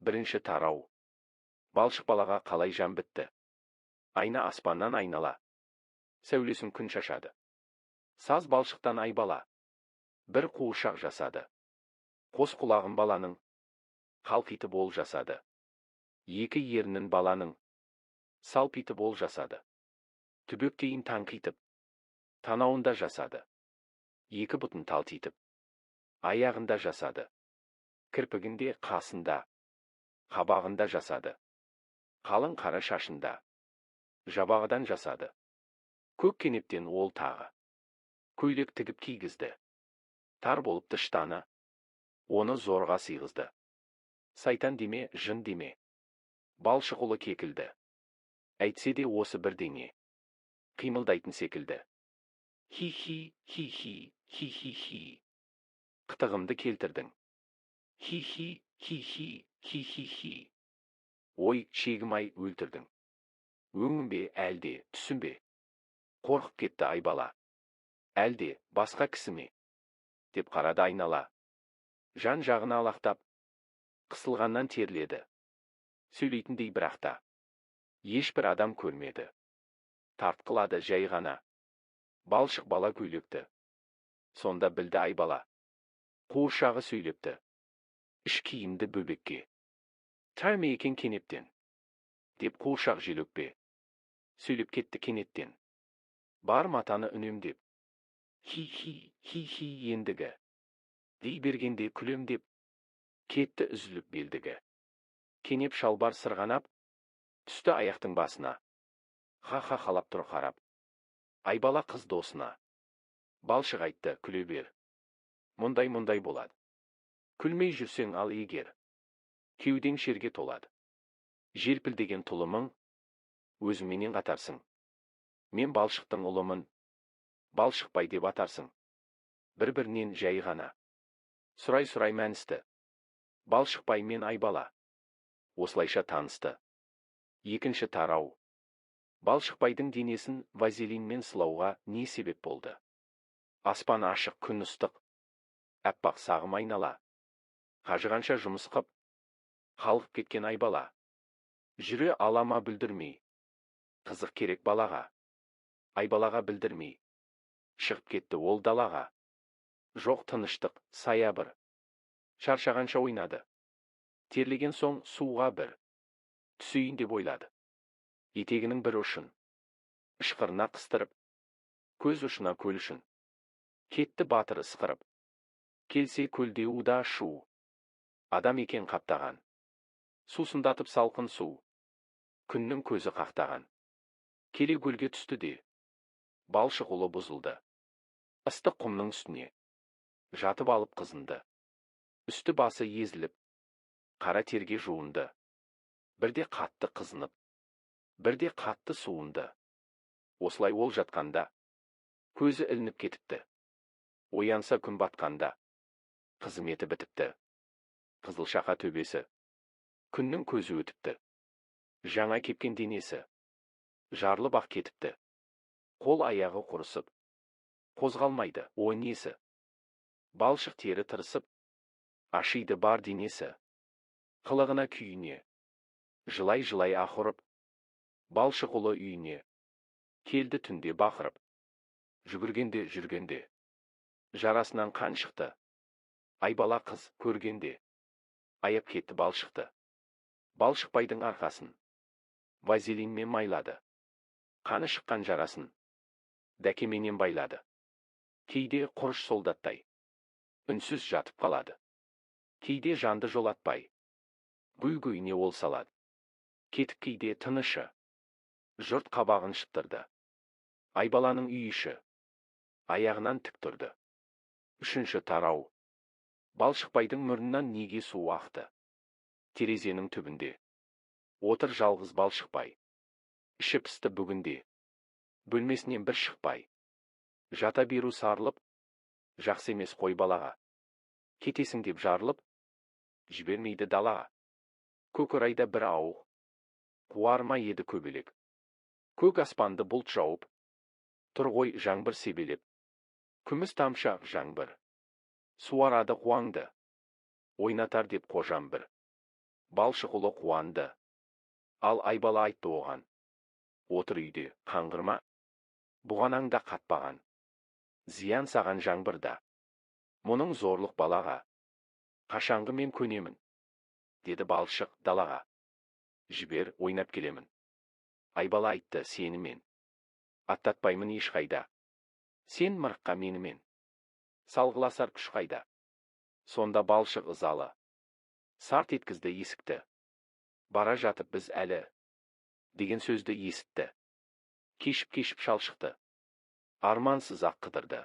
Бірінші тарау. Балшық балаға қалай жан бітті? Айна аспаннан айнала. Сәулесін күн шашады. Саз балшықтан айбала. Бір қуыршақ жасады. Қос құлағын баланың. Қалқитып ол жасады. Екі ернін баланың. Салпитып ол жасады. Түбектейін таңқитып. Танауында жасады. Екі бұтын талтитып. Аяғында жасады. Кірпігінде, қасында. Қабағында жасады. Қалың қара шашында. Жабағыдан жасады. Көк кенептен ол тағы. Көйлек тігіп кигізді. Тар болып тыштаны. Оны зорға сыйғызды. Сайтан деме, жын деме. Балшық ұлы кекілді. Әйтсе де осы бірдеңе. Қимылдайтын секілді. Хи-хи, хи-хи, хи-хи-хи. Қытығымды келтірдің. Хи-хи, хи-хи, хи-хи-хи. Ой, шегім-ай өлтірдің. Өңім бе, әлде, түсім бе? Қорқып кетті айбала. Әлде, басқа кісі ме? Деп қарады айнала. Жан жағына алақтап. Қысылғаннан терледі. Сөйлейтіндей бірақта. Ешбір адам көрмеді. Тартқылады жай ғана. Балшық бала көйлекті. Сонда білді айбала. Қуыршағы сөйлепті. Іш киімді бөбекке. Тар ме екен кенептен? Деп қуыршақ желөкпе. Сөйлеп кетті кенеттен. Бар матаны үнемдеп. Хи-хи, хи-хи ендігі. Дей бергенде күлемдеп. Кетті үзіліп белдігі. Кенеп шалбар сырғанап. Түсті аяқтың басына. Ха-ха қалап тұр қарап. Айбала қыз досына. Балшық айтты, күле бер. Мұндай болады. Күлмей жүрсең ал егер. Кеудең шерге толады. Желпілдеген тұлымың. Өзіменен қатарсың. Мен балшықтың ұлымын. Балшықбай деп атарсың. Бір-бірінен жай ғана. Сұрай мәністі. Балшықбай мен айбала. Осылайша танысты. Екінші тарау. Балшықбайдың денесін вазелинмен сылауға не себеп болды? Аспан ашық, күн ыстық. Әппақ сағым айнала. Қажығанша жұмыс қып. Қалғып кеткен айбала. Жүре алама бүлдірмей. Қызық керек балаға. Айбалаға білдірмей. Шығып кетті ол далаға. Жоқ тыныштық, сая бір. Шаршағанша ойнады. Терлеген соң суға бір. Түсейін деп ойлады. Етегінің бір ұшын. Ышқырына қыстырып. Көз ұшына көл үшін. Кетті батыр ысқырып. Келсе көлде уда шу. Адам екен қаптаған. Сусындатып салқын су. Күннің көзі қақтаған. Келе көлге түсті де. Балшық ұлы бұзылды. Ыстық құмның үстіне. Жатып алып қызынды. Үсті басы езіліп. Қара терге жуынды. Бірде қатты қызынып. Бірде қатты суынды. Осылай ол жатқанда. Көзі ілініп кетіпті. Оянса күн батқанда. Қызметі бітіпті. Қызылшақа төбесі. Күннің көзі өтіпті. Жаңа кепкен денесі. Жарлы бақ кетіпті. Қол аяғы құрысып. Қозғалмайды, о несі. Балшық тері тырысып. Ашиды бар денесі. Қылығына күйіне. Жылай ақырып. Балшық ұлы үйіне. Келді түнде бақырып. Жүргенде. Жарасынан қан шықты. Айбала қыз көргенде. Аяп кетті балшықты. Балшықбайдың арқасын. Вазелинмен майлады. Қаны шыққан жарасын. Дәкеменен байлады. Кейде құрыш солдаттай. Үнсіз жатып қалады. Кейде жанды жолатпай. Гүй-гүйіне ол салады. Кетіп кейде тынышы. Жұрт қабағын шыттырды. Айбаланың үй іші. Аяғынан тік тұрды. Үшінші тарау. Балшықбайдың мұрнынан неге су ақты? Терезенің түбінде. Отыр жалғыз балшықбай. Іші пісті бүгінде. Бөлмесінен бір шықпай. Жата беру сарылып. Жақсы емес қой балаға. Кетесің деп жарылып. Жібермейді далаға. Көкорайда бір ауық. Қуарма еді көбелек. Көк аспанды бұлт жауып. Тұр ғой жаңбыр себелеп. Күміс тамшы жаңбыр. Суарады қуаңды. Ойнатар деп қожам бір. Балшық ұлы қуанды. Ал Айбала айтты оған: отыр үйде, қаңғырма. Бұған аңда қатпаған. Зиян саған жаңбырда. Мұның зорлық балаға. Қашанғы мен көнемін, деді балшық далаға. Жібер, ойнап келемін. Айбала айтты: сені мен аттатпаймын ешқайда. Сен мырыққа менімен салғыласар күш қайда. Сонда балшық ызалы сарт еткізді есікті. Бара жатып біз әлі деген сөзді есітті. Кешіп шалшықты. Армансыз ақ қыдырды.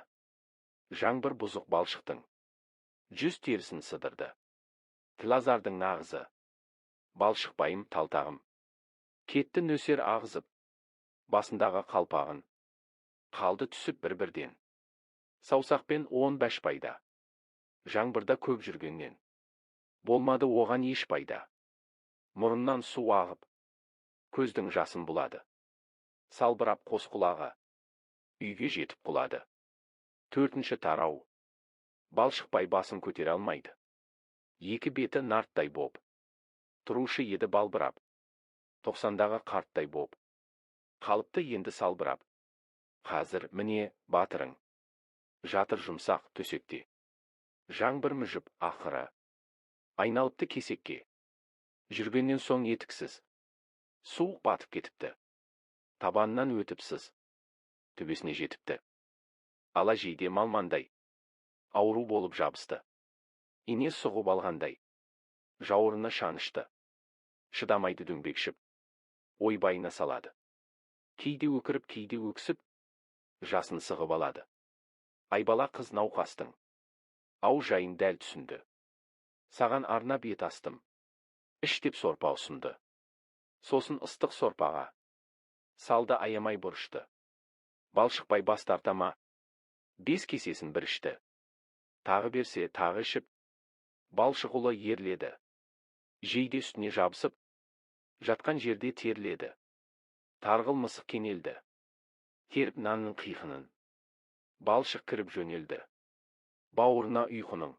Жаңбыр бұзық балшықтың жүз терісін сыдырды. Тілазардың нағызы балшықбайым талтағым. Кетті нөсер ағызып басындағы қалпағын. Қалды түсіп бір-бірден саусақпен 15 пайда. Жаңбырда көп жүргеннен болмады оған еш пайда. Мұрыннан су ағып көздің жасын бұлады. Салбырап қос құлағы үйге жетіп құлады. 4-ші тарау. Балшықбай басын көтере алмайды. Екі беті нарттай боп тұрушы еді балбырап. 90-дағы қарттай боп қалыпты енді салбырап. Қазір міне батырың жатыр жұмсақ төсекте. Жаңбыр мүжіп ақыры айналыпты кесекке. Жүргеннен соң етіксіз суық батып кетіпті. Табанынан өтіпсіз төбесіне жетіпті. Ала жейде малмандай ауру болып жабысты. Ине сұғып алғандай жауырына шанышты. Шыдамайды дөңбекшіп ойбайына салады. Кейде өкіріп, кейде өксіп жасын сығып алады. Айбала қыз науқастың ау жайын дәл түсінді. Саған арнап ет астым, іш деп сорпа ұсынды. Сосын ыстық сорпаға салды аямай бұрышты. Балшықбай бас тартама 5 кесесін бір ішті. Тағы берсе тағы ішіп, балшық ұлы ерледі. Жейде үстіне жабысып, жатқан жерде терледі. Тарғыл мысық кенелді. Теріп нанның қиқынын. Балшық кіріп жөнелді. Бауырына ұйқының.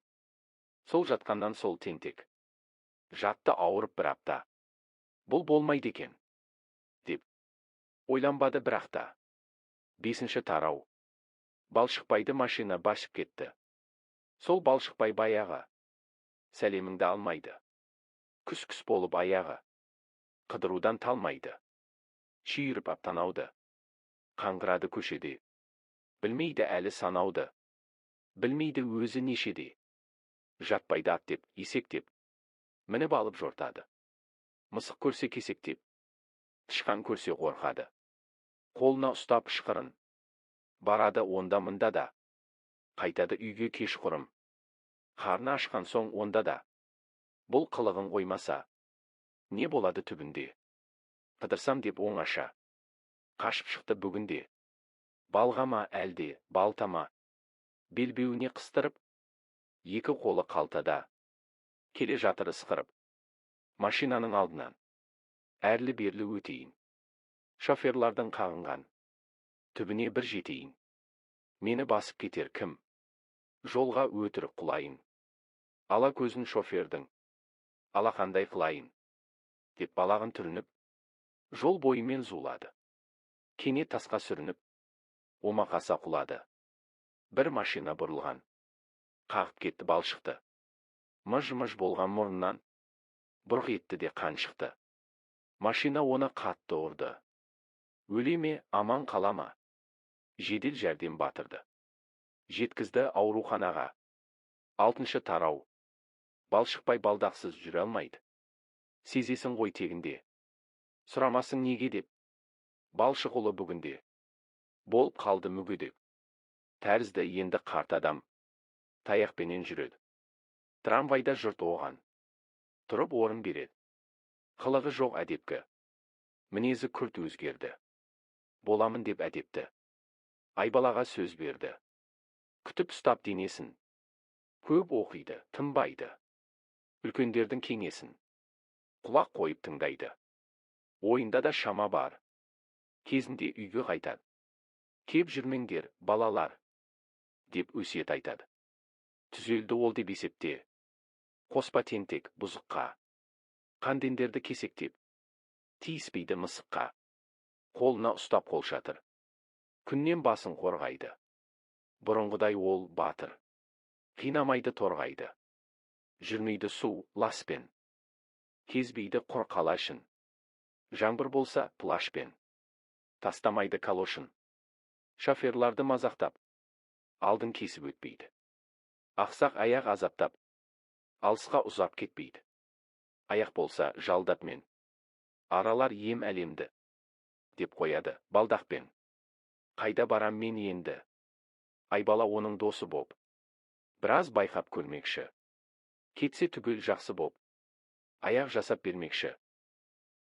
Сол жатқандан сол тентек. Жатты ауырып бір апта. Бұл болмайды екен, деп ойланбады бірақ та. 5-ші тарау. Балшықбайды машина басып кетті. Сол Балшықбай баяғы сәлеміңді алмайды. Күс-күс болып аяғы қыдырудан талмайды. Шүйіріп аптанауды қаңғырады көшеде. Білмейді әлі санауды. Білмейді өзі нешеде. Жатпайды ат деп, есектеп мініп алып жортады. Мысық көрсе кесектеп, тышқан көрсе қорқады. Қолына ұстап ышқырын. Барады онда мында да. Қайтады үйге кешқұрым. Қарны ашқан соң онда да. Бұл қылығын қоймаса не болады түбінде? Қыдырсам деп оңаша қашып шықты бүгінде. Балғама әлде балтама белбеуіне қыстырып, екі қолы қалтада келе жатыр ысқырып. Машинаның алдынан әрлі-берлі өтейін. Шоферлардың қағынған түбіне бір жетейін. Мені басып кетер кім? Жолға өтірік құлайын. Ала көзін шофердің алақандай қылайын, деп балағын түрініп, жол бойымен зулады. Кене тасқа сүрініп, омақаса құлады. Бір машина бұрылған. Қағып кетті балшықты. Мыж-мыж болған мұрнынан бұрқ етті де қан шықты. Машина оны қатты ұрды. Өле ме, аман қала ма? Жедел жәрдем батырды. Жеткізді ауруханаға. 6-ші тарау. Балшықбай балдақсыз жүре алмайды. Сезесің ғой тегінде. Сұрамасың неге деп. Балшық ұлы бүгінде болып қалды мүгедек. Тәрізді енді қарт адам таяқпенен жүреді. Трамвайда жұрт оған тұрып орын береді. Қылығы жоқ әдепкі. Мінезі күрт өзгерді. Боламын деп әдепті. Айбалаға сөз берді. Күтіп ұстап денесін. Көп оқиды, тынбайды. Үлкендердің кеңесін құлақ қойып тыңдайды. Ойында да шама бар. Кезінде үйге қайтады. Кеп жүрмеңдер, балалар, деп өсиет айтады. Түзелді ол деп есепте. Қоспа тентек бұзыққа. Қандендерді кесектеп. Тиіспейді мысыққа. Қолына ұстап қолшатыр. Күннен басын қорғайды. Бұрынғыдай ол батыр. Қинамайды торғайды. Жүрмейді су, ласпен. Кезбейді құр қалашын. Жаңбыр болса, плашпен. Тастамайды калошын. Шоферларды мазақтап. Алдын кесіп өтпейді. Ақсақ аяқ азаптап. Алысқа ұзап кетпейді. Аяқ болса жалдап мен. Аралар ем әлемді. Деп қояды балдақпен. Қайда барам мен енді? Айбала оның досы боп. Біраз байқап көрмекші. Кетсе түгел жақсы боп. Аяқ жасап бермекші.